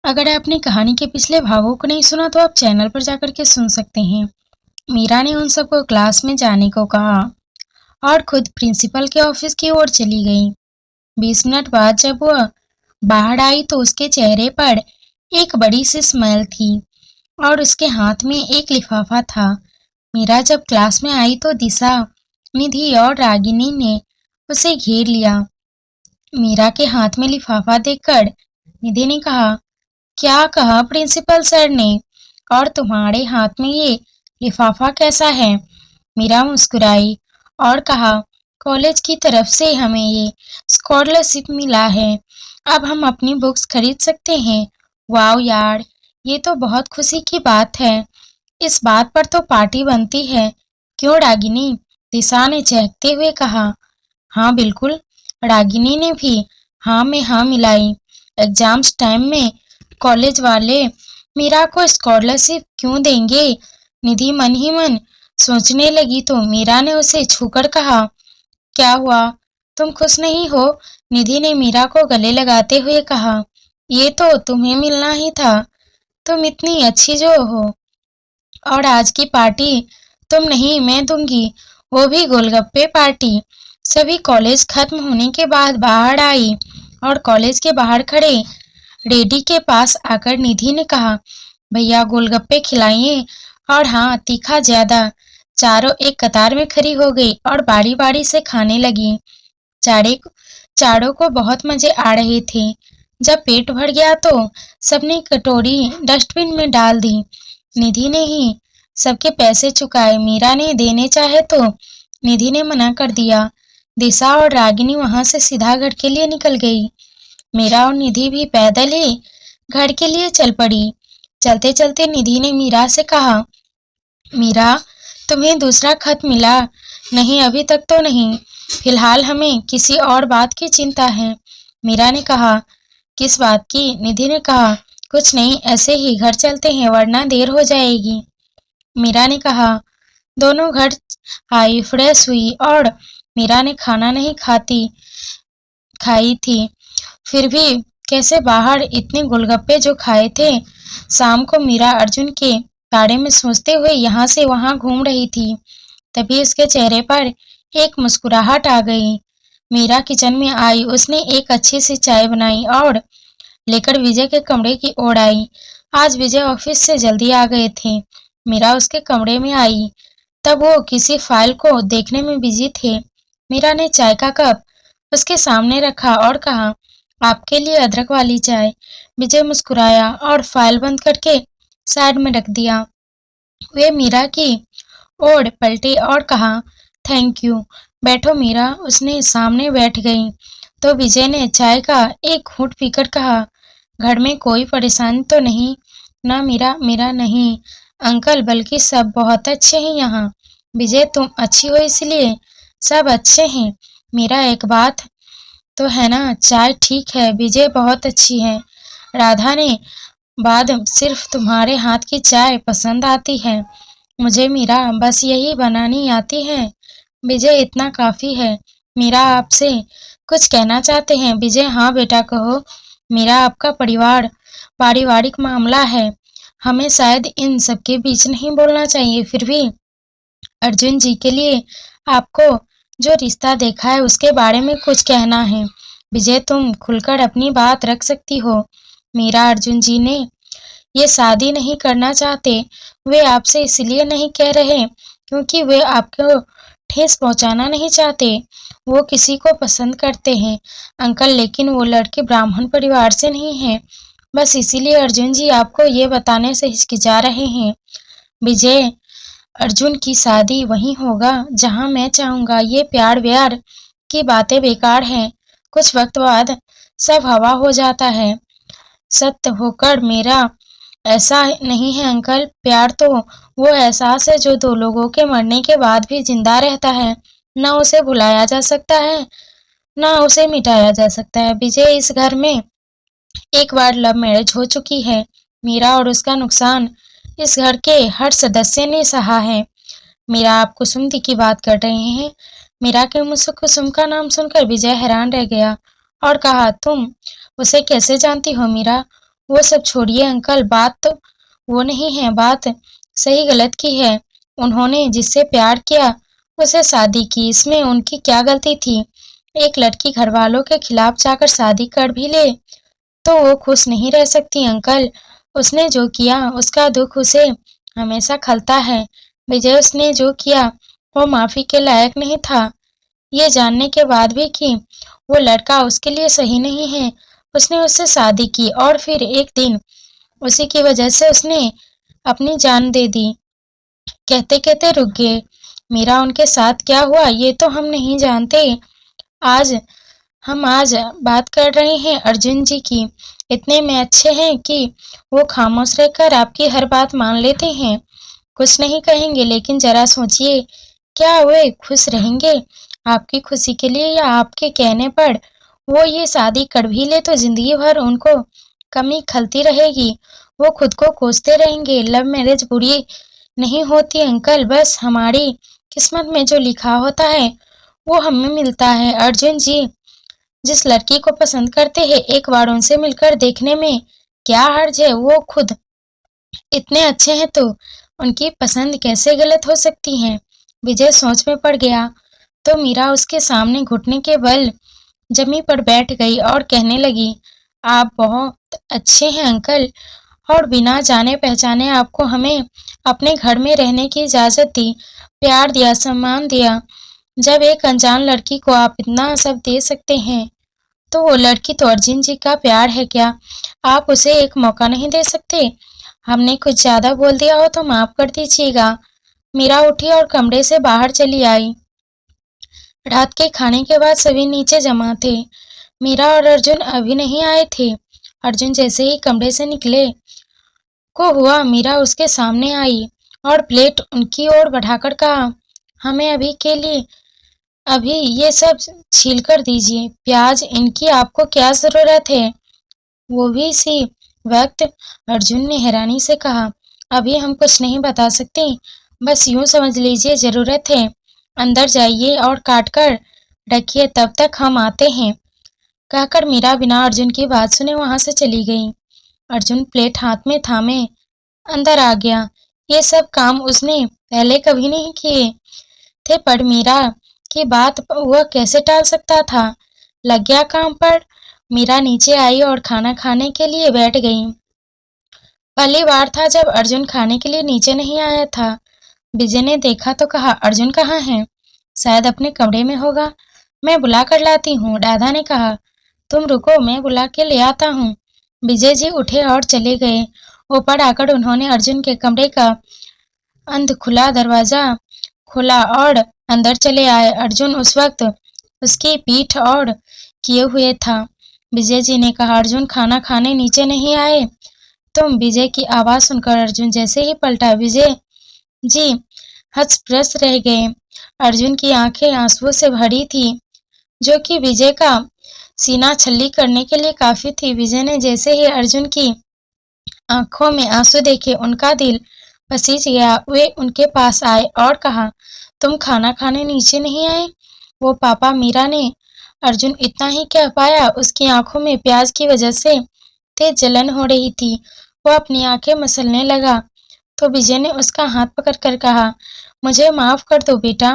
अगर आपने कहानी के पिछले भागों को नहीं सुना तो आप चैनल पर जाकर के सुन सकते हैं। मीरा ने उन सबको क्लास में जाने को कहा और खुद प्रिंसिपल के ऑफिस की ओर चली गई। 20 मिनट बाद जब वह बाहर आई तो उसके चेहरे पर एक बड़ी सी स्माइल थी और उसके हाथ में एक लिफाफा था। मीरा जब क्लास में आई तो दिशा, निधि और रागिनी ने उसे घेर लिया। मीरा के हाथ में लिफाफा देखकर निधि ने कहा, क्या कहा प्रिंसिपल सर ने? और तुम्हारे हाथ में ये लिफाफा कैसा है? मीरा मुस्कुराई और कहा, कॉलेज की तरफ से हमें ये स्कॉलरशिप मिला है। अब हम अपनी बुक्स खरीद सकते हैं। वाह यार, ये तो बहुत खुशी की बात है। इस बात पर तो पार्टी बनती है, क्यों रागिनी? दिशा ने चहकते हुए कहा। हाँ बिल्कुल, रागिनी ने भी हाँ में हाँ मिलाई। एग्जाम्स टाइम में कॉलेज वाले मीरा को स्कॉलरशिप क्यों देंगे? निधि मन ही मन सोचने लगी तो मीरा ने उसे छूकर कहा, क्या हुआ, तुम खुश नहीं हो? निधि ने मीरा को गले लगाते हुए कहा, ये तो तुम्हें मिलना ही था, तुम इतनी अच्छी जो हो। और आज की पार्टी तुम नहीं मैं दूंगी, वो भी गोलगप्पे पार्टी। सभी कॉलेज खत्म होने के बाद बाहर आई और कॉलेज के बाहर खड़े रेडी के पास आकर निधि ने कहा, भैया गोलगप्पे खिलाइए और हाँ तीखा ज्यादा। चारों एक कतार में खड़ी हो गई और बारी बारी से खाने लगी। चारे चारों को बहुत मजे आ रहे थे। जब पेट भर गया तो सबने कटोरी डस्टबिन में डाल दी। निधि ने ही सबके पैसे चुकाए। मीरा ने देने चाहे तो निधि ने मना कर दिया। दिशा और रागिनी वहां से सीधा घर के लिए निकल गई। मीरा और निधि भी पैदल ही घर के लिए चल पड़ी। चलते चलते निधि ने मीरा से कहा, मीरा तुम्हें दूसरा खत मिला? नहीं अभी तक तो नहीं, फिलहाल हमें किसी और बात की चिंता है। मीरा ने कहा, किस बात की? निधि ने कहा, कुछ नहीं, ऐसे ही घर चलते हैं वरना देर हो जाएगी। मीरा ने कहा। दोनों घर आई, फ्रेश हुई और मीरा ने खाना नहीं खाई थी, फिर भी कैसे बाहर इतने गोलगप्पे जो खाए थे। शाम को मीरा अर्जुन के बारे में सोचते हुए यहाँ से वहाँ घूम रही थी। तभी उसके चेहरे पर एक मुस्कुराहट आ गई। मीरा किचन में आई, उसने एक अच्छी सी चाय बनाई और लेकर विजय के कमरे की ओर आई। आज विजय ऑफिस से जल्दी आ गए थे। मीरा उसके कमरे में आई तब वो किसी फाइल को देखने में बिजी थे। मीरा ने चाय का कप उसके सामने रखा और कहा, आपके लिए अदरक वाली चाय। विजय मुस्कुराया और फाइल बंद करके साइड में रख दिया। वे मीरा की ओर पलटे और कहा, थैंक यू, बैठो मीरा। उसने सामने बैठ गई तो विजय ने चाय का एक घूंट पीकर कहा, घर में कोई परेशानी तो नहीं ना? मीरा, मेरा नहीं अंकल, बल्कि सब बहुत अच्छे हैं यहाँ। विजय, तुम अच्छी हो इसलिए सब अच्छे हैं। मीरा, एक बात तो है ना, चाय ठीक है, विजय बहुत अच्छी है। राधा ने बाद सिर्फ तुम्हारे हाथ की चाय पसंद आती है मुझे मीरा, बस यही बनानी आती है। विजय, इतना काफी है। मीरा, आपसे कुछ कहना चाहते हैं? विजय, हाँ बेटा कहो। मीरा, आपका पारिवारिक मामला है, हमें शायद इन सबके बीच नहीं बोलना चाहिए, फिर भी अर्जुन जी के लिए आपको जो रिश्ता देखा है उसके बारे में कुछ कहना है। विजय, तुम खुलकर अपनी बात रख सकती हो। मीरा, अर्जुन जी ने ये शादी नहीं करना चाहते। वे आपसे इसलिए नहीं कह रहे क्योंकि वे आपको ठेस पहुंचाना नहीं चाहते। वो किसी को पसंद करते हैं अंकल, लेकिन वो लड़के ब्राह्मण परिवार से नहीं हैं। बस इसीलिए अर्जुन जी आपको ये बताने से हिचकिचा रहे हैं। विजय, अर्जुन की शादी वहीं होगा जहां मैं चाहूंगा। ये प्यार व्यार की बातें बेकार हैं। कुछ वक्त बाद सब हवा हो जाता है। सत्य होकर मेरा ऐसा नहीं है अंकल, प्यार तो वो एहसास है जो दो लोगों के मरने के बाद भी जिंदा रहता है। ना उसे भुलाया जा सकता है ना उसे मिटाया जा सकता है। विजय, इस घर में एक बार लव मैरिज हो चुकी है मीरा, और उसका नुकसान इस घर के हर सदस्य ने सहा है। मीरा, आप कुसुम दी की बात कर रहे हैं? मीरा के मुंह से कुसुम का नाम सुनकर विजय हैरान रह गया और कहा, तुम उसे कैसे जानती हो मीरा? वो सब छोड़िए अंकल, बात तो वो नहीं है, बात सही गलत की है। उन्होंने जिससे प्यार किया उससे शादी की, इसमें उनकी क्या गलती थी? एक लड़की घर वालों के खिलाफ जाकर शादी कर भी ले तो वो खुश नहीं रह सकती अंकल। उसने जो किया उसका दुख उसे हमेशा खलता है। विजय, उसने जो किया वो माफी के लायक नहीं था। ये जानने के बाद भी कि वो लड़का उसके लिए सही नहीं है, उसने उससे शादी की और फिर एक दिन उसी की वजह से उसने अपनी जान दे दी। कहते कहते रुक गए। मीरा, उनके साथ क्या हुआ ये तो हम नहीं जानते। आज आज बात कर रहे हैं अर्जुन जी की। इतने में अच्छे हैं कि वो खामोश रहकर आपकी हर बात मान लेते हैं, कुछ नहीं कहेंगे। लेकिन जरा सोचिए, क्या वे खुश रहेंगे आपकी खुशी के लिए, या आपके कहने पर वो ये शादी कर भी ले तो जिंदगी भर उनको कमी खलती रहेगी, वो खुद को कोसते रहेंगे। लव मैरिज बुरी नहीं होती अंकल, बस हमारी किस्मत में जो लिखा होता है वो हमें मिलता है। अर्जुन जी जिस लड़की को पसंद करते हैं एक बार उनसे मिलकर देखने में क्या हर्ज है? वो खुद इतने अच्छे हैं तो उनकी पसंद कैसे गलत हो सकती है? विजय सोच में पड़ गया तो मीरा उसके सामने घुटने के बल जमीन पर बैठ गई और कहने लगी, आप बहुत अच्छे हैं अंकल, और बिना जाने पहचाने आपको हमें अपने घर में रहने की इजाजत दी, प्यार दिया, सम्मान दिया। जब एक अनजान लड़की को आप इतना सब दे सकते हैं तो वो लड़की तो अर्जुन जी का प्यार है क्या? आप उसे एक मौका नहीं दे सकते? हमने कुछ ज्यादा बोल दिया हो तो माफ कर दीजिएगा। मीरा उठी और कमरे से बाहर चली आई। रात के खाने के बाद सभी नीचे जमा थे। मीरा और अर्जुन अभी नहीं आए थे। अर्जुन जैसे ही कमरे से निकले को हुआ, मीरा उसके सामने आई और प्लेट उनकी ओर बढ़ाकर कहा, हमें अभी के लिए अभी ये सब छील कर दीजिए। प्याज, इनकी आपको क्या जरूरत है? वो भी इसी वक्त? अर्जुन ने हैरानी से कहा, अभी हम कुछ नहीं बता सकते, बस यूं समझ लीजिए जरूरत है। अंदर जाइए और काट कर रखिए, तब तक हम आते हैं। कहकर मीरा बिना अर्जुन की बात सुने वहां से चली गई। अर्जुन प्लेट हाथ में थामे अंदर आ गया। ये सब काम उसने पहले कभी नहीं किए थे, पर मीरा की बात वह कैसे टाल सकता था? लग गया काम पर। मीरा नीचे आई और खाना खाने के लिए बैठ गई। पहली बार था जब अर्जुन खाने के लिए नीचे नहीं आया था। विजय ने देखा तो कहा, अर्जुन कहाँ है? शायद अपने कमरे में होगा, मैं बुला कर लाती हूँ। राधा ने कहा, तुम रुको, मैं बुला के ले आता हूँ। विजय जी उठे और चले गए। ऊपर आकर उन्होंने अर्जुन के कमरे का अंध खुला दरवाजा खोला और अंदर चले आए। अर्जुन उस वक्त उसकी पीठ और किए हुए था। विजय जी ने कहा, अर्जुन खाना खाने नीचे नहीं आए तुम? विजय की आवाज सुनकर अर्जुन जैसे ही पलटा, विजय जी हतप्रभ रह गए। अर्जुन की आंखें आंसुओं से भरी थी, जो कि विजय का सीना छल्ली करने के लिए काफी थी। विजय ने जैसे ही अर्जुन की आंखों में आंसू देखे उनका दिल पसीज गया। वे उनके पास आए और कहा, तुम खाना खाने नीचे नहीं आए? वो पापा, मीरा ने अर्जुन इतना ही कह पाया। उसकी आंखों में प्याज की वजह से तेज जलन हो रही थी। वो अपनी आंखें मसलने लगा तो विजय ने उसका हाथ पकड़कर कहा, मुझे माफ कर दो बेटा।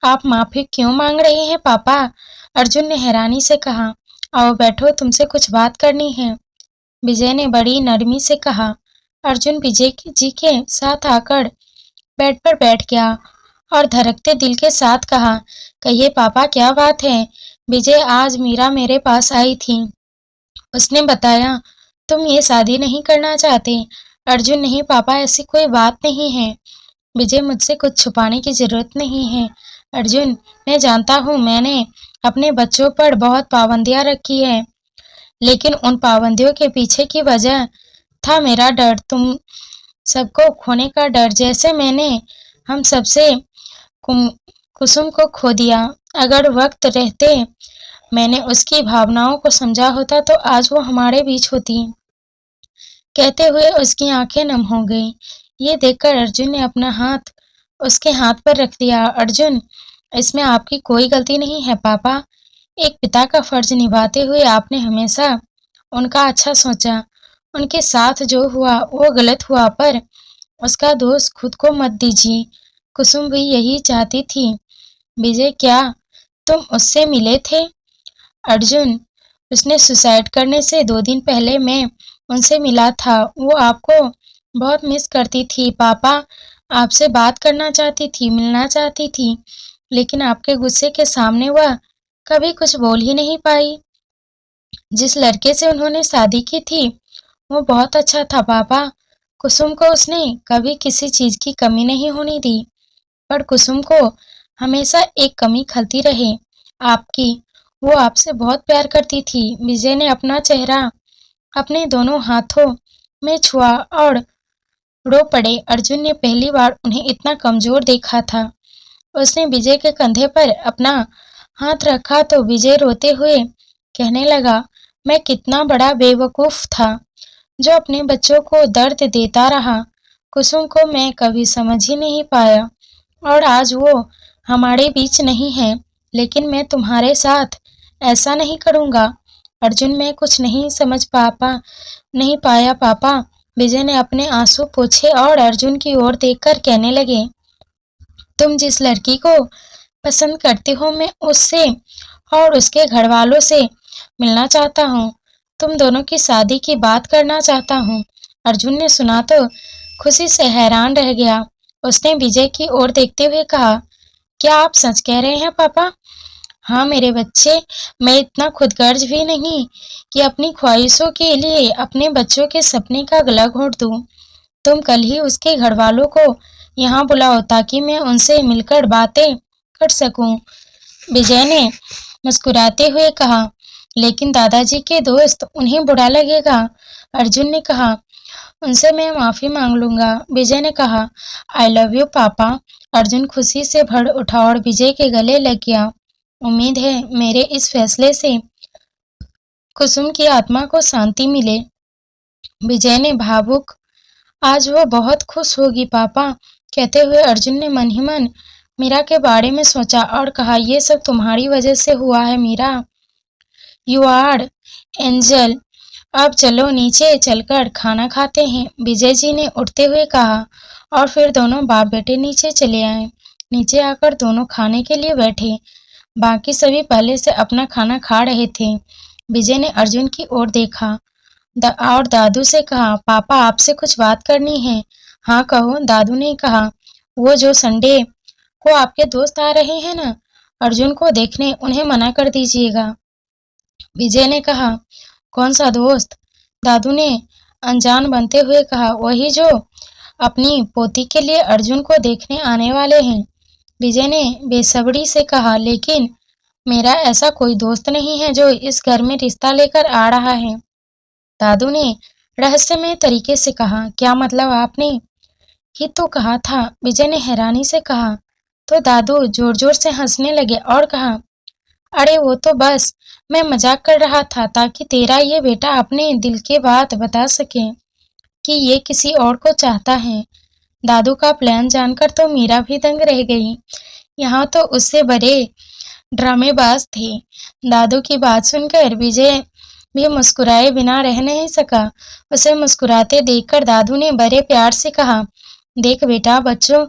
आप माफी क्यों मांग रहे हैं पापा? अर्जुन ने हैरानी से कहा, आओ बैठो, तुमसे कुछ बात करनी है। विजय ने बड़ी नरमी से कहा। अर्जुन विजय जी के साथ आकर बेड पर बैठ गया और धड़कते दिल के साथ कहा, कहिए पापा, क्या बात है? विजय, आज मीरा मेरे पास आई थी, उसने बताया तुम ये शादी नहीं करना चाहते। अर्जुन, नहीं पापा, ऐसी कोई बात नहीं है। विजय, मुझसे कुछ छुपाने की जरूरत नहीं है। अर्जुन, मैं जानता हूँ मैंने अपने बच्चों पर बहुत पाबंदियां रखी है, लेकिन उन पाबंदियों के पीछे की वजह था मेरा डर, तुम सबको खोने का डर। जैसे मैंने हम सबसे कुसुम को खो दिया। अगर वक्त रहते मैंने उसकी भावनाओं को समझा होता तो आज वो हमारे बीच होती। कहते हुए उसकी आंखें नम हो गई। ये देखकर अर्जुन ने अपना हाथ उसके हाथ पर रख दिया। अर्जुन, इसमें आपकी कोई गलती नहीं है पापा। एक पिता का फर्ज निभाते हुए आपने हमेशा उनका अच्छा सोचा, उनके साथ जो हुआ वो गलत हुआ, पर उसका दोष खुद को मत दीजिए। कुसुम भी यही चाहती थी। विजय, क्या तुम उससे मिले थे? अर्जुन, उसने सुसाइड करने से 2 दिन पहले मैं उनसे मिला था। वो आपको बहुत मिस करती थी पापा, आपसे बात करना चाहती थी, मिलना चाहती थी, लेकिन आपके गुस्से के सामने वह कभी कुछ बोल ही नहीं पाई। जिस लड़के से उन्होंने शादी की थी वो बहुत अच्छा था पापा। कुसुम को उसने कभी किसी चीज की कमी नहीं होने दी, पर कुसुम को हमेशा एक कमी खलती रहे, आपकी। वो आपसे बहुत प्यार करती थी। विजय ने अपना चेहरा अपने दोनों हाथों में छुआ और रो पड़े। अर्जुन ने पहली बार उन्हें इतना कमजोर देखा था। उसने विजय के कंधे पर अपना हाथ रखा तो विजय रोते हुए कहने लगा, मैं कितना बड़ा बेवकूफ था जो अपने बच्चों को दर्द देता रहा। कुसुम को मैं कभी समझ ही नहीं पाया और आज वो हमारे बीच नहीं है, लेकिन मैं तुम्हारे साथ ऐसा नहीं करूँगा। अर्जुन, मैं कुछ नहीं समझ नहीं पाया पापा। विजय ने अपने आंसू पोंछे और अर्जुन की ओर देखकर कहने लगे, तुम जिस लड़की को पसंद करते हो मैं उससे और उसके घर वालों से मिलना चाहता हूँ। तुम दोनों की शादी की बात करना चाहता हूँ। अर्जुन ने सुना तो खुशी से हैरान रह गया। उसने विजय की ओर देखते हुए कहा, क्या आप सच कह रहे हैं पापा? हाँ मेरे बच्चे, मैं इतना खुदगर्ज भी नहीं कि अपनी ख्वाहिशों के लिए अपने बच्चों के सपने का गला घोंट दूं। तुम कल ही उसके घर वालों को यहाँ बुलाओ ताकि मैं उनसे मिलकर बातें कर सकूं। विजय ने मुस्कुराते हुए कहा, लेकिन दादाजी के दोस्त उन्हें बुरा लगेगा। अर्जुन ने कहा, उनसे मैं माफी मांग लूंगा। विजय ने कहा, आई लव यू पापा। अर्जुन खुशी से भर उठा और विजय के गले लग गया। उम्मीद है मेरे इस फैसले से कुसुम की आत्मा को शांति मिले। विजय ने भावुक, आज वो बहुत खुश होगी पापा, कहते हुए अर्जुन ने मन ही मन मीरा के बारे में सोचा और कहा, ये सब तुम्हारी वजह से हुआ है मीरा। You are angel. अब चलो नीचे चलकर खाना खाते हैं, विजय जी ने उठते हुए कहा और फिर दोनों बाप बेटे नीचे चले आए। नीचे आकर दोनों खाने के लिए बैठे। बाकी सभी पहले से अपना खाना खा रहे थे। विजय ने अर्जुन की ओर देखा और दादू से कहा, पापा आपसे कुछ बात करनी है। हाँ कहो, दादू ने कहा। वो जो संडे को आपके दोस्त आ रहे हैं ना, अर्जुन को देखने उन्हें मना कर दीजिएगा। विजय ने कहा, कौन सा दोस्त? दादू ने अनजान बनते हुए कहा, वही जो अपनी पोती के लिए अर्जुन को देखने आने वाले हैं। विजय ने बेसब्री से कहा, लेकिन मेरा ऐसा कोई दोस्त नहीं है जो इस घर में रिश्ता लेकर आ रहा है। दादू ने रहस्यमय तरीके से कहा, क्या मतलब? आपने ही तो कहा था। विजय ने हैरानी से कहा तो दादू जोर जोर से हंसने लगे और कहा, अरे वो तो बस मैं मजाक कर रहा था ताकि तेरा ये बेटा अपने दिल की बात बता सके कि ये किसी और को चाहता है। दादू का प्लान जानकर तो मीरा भी दंग रह गई। यहाँ तो उससे बड़े ड्रामेबाज थे। दादू की बात सुनकर विजय भी मुस्कुराए बिना रह नहीं सका। उसे मुस्कुराते देखकर दादू ने बड़े प्यार से कहा, देख बेटा, बच्चों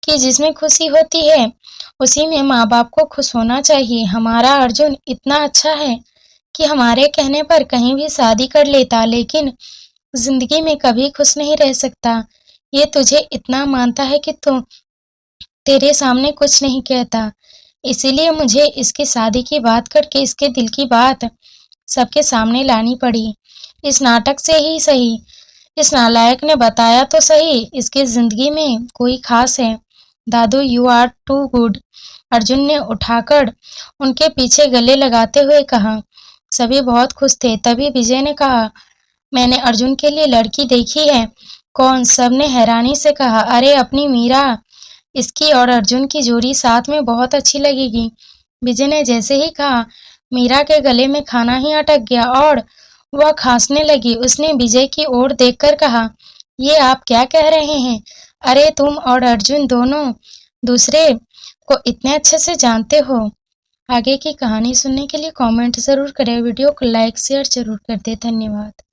की जिसमें खुशी होती है उसी में माँ बाप को खुश होना चाहिए। हमारा अर्जुन इतना अच्छा है कि हमारे कहने पर कहीं भी शादी कर लेता, लेकिन जिंदगी में कभी खुश नहीं रह सकता। ये तुझे इतना मानता है कि तू तेरे सामने कुछ नहीं कहता, इसीलिए मुझे इसकी शादी की बात करके इसके दिल की बात सबके सामने लानी पड़ी। इस नाटक से ही सही, इस नालायक ने बताया तो सही, इसकी जिंदगी में कोई खास है। दादू, you are too good. Arjun ने उठाकर उनके पीछे गले लगाते हुए कहा। सभी बहुत खुश थे। तभी विजय ने कहा, मैंने अर्जुन के लिए लड़की देखी है। कौन? सबने हैरानी से कहा, अरे अपनी मीरा, इसकी और अर्जुन की जोड़ी साथ में बहुत अच्छी लगेगी। विजय ने जैसे ही कहा, मीरा के गले में खाना ही अटक गया और वह खांसने लगी। उसने विजय की ओर देखकर कहा, ये आप क्या कह रहे हैं? अरे तुम और अर्जुन दोनों दूसरे को इतने अच्छे से जानते हो। आगे की कहानी सुनने के लिए कमेंट जरूर करें, वीडियो को लाइक शेयर जरूर कर दे। धन्यवाद।